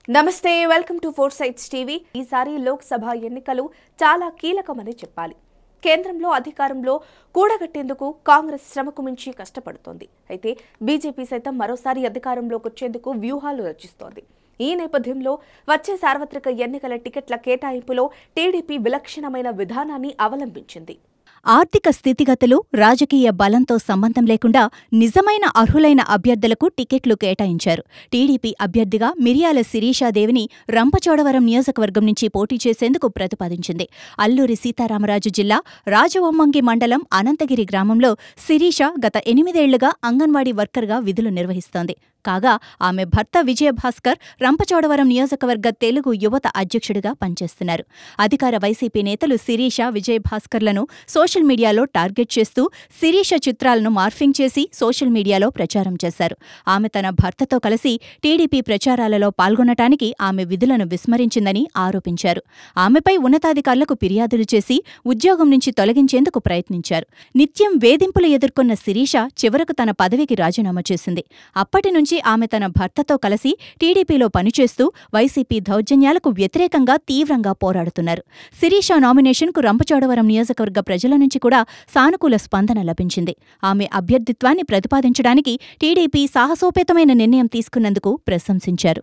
నమస్తే welcome to four sides TV. ఈసారి లోక్సభ ఎన్నికలు చాలా కీలకమని చెప్పాలి. కేంద్రంలో అధికారంలో కూడగట్టేందుకు కాంగ్రెస్ శ్రమకు మించి కష్టపడుతోంది. అయితే బీజేపీ సైతం మరోసారి అధికారంలోకి వచ్చేందుకు వ్యూహాలు రచిస్తోంది. ఈ నేపథ్యంలో వచ్చే సార్వత్రిక ఎన్నికల టికెట్ల కేటాయింపులో టీడీపీ విలక్షణమైన విధానాన్ని అవలంబించింది. ఆర్థిక స్థితిగతులు, రాజకీయ బలంతో సంబంధం లేకుండా నిజమైన అర్హులైన అభ్యర్థులకు టికెట్లు కేటాయించారు. టీడీపీ అభ్యర్థిగా మిర్యాల శిరీషాదేవిని రంపచోడవరం నియోజకవర్గం నుంచి పోటీ చేసేందుకు ప్రతిపాదించింది. అల్లూరి సీతారామరాజు జిల్లా రాజవొమ్మంగి మండలం అనంతగిరి గ్రామంలో శిరీష గత 8 ఏళ్లుగా అంగన్వాడీ వర్కర్గా విధులు నిర్వహిస్తోంది. కాగా ఆమె భర్త విజయభాస్కర్ రంపచోడవరం నియోజకవర్గ తెలుగు యువత అధ్యక్షుడిగా పనిచేస్తున్నారు. అధికార వైసీపీ నేతలు శిరీష, విజయభాస్కర్లను సోషల్ మీడియాలో టార్గెట్ చేస్తూ శిరీష చిత్రాలను మార్ఫింగ్ చేసి సోషల్ మీడియాలో ప్రచారం చేశారు. ఆమె తన భర్తతో కలిసి టీడీపీ ప్రచారాలలో పాల్గొనటానికి ఆమె విధులను విస్మరించిందని ఆరోపించారు. ఆమెపై ఉన్నతాధికారులకు ఫిర్యాదులు చేసి ఉద్యోగం నుంచి తొలగించేందుకు ప్రయత్నించారు. నిత్యం వేధింపులు ఎదుర్కొన్న శిరీష చివరకు తన పదవికి రాజీనామా చేసింది. అప్పటి నుంచి ఆమె తన భర్తతో కలిసి టీడీపీలో పనిచేస్తూ వైసీపీ దౌర్జన్యాలకు వ్యతిరేకంగా తీవ్రంగా పోరాడుతున్నారు. శిరీష నామినేషన్కు రంపచోడవరం నియోజకవర్గ ప్రజల నుంచి కూడా సానుకూల స్పందన లభించింది. ఆమె అభ్యర్థిత్వాన్ని ప్రతిపాదించడానికి టీడీపీ సాహసోపేతమైన నిర్ణయం తీసుకున్నందుకు ప్రశంసించారు.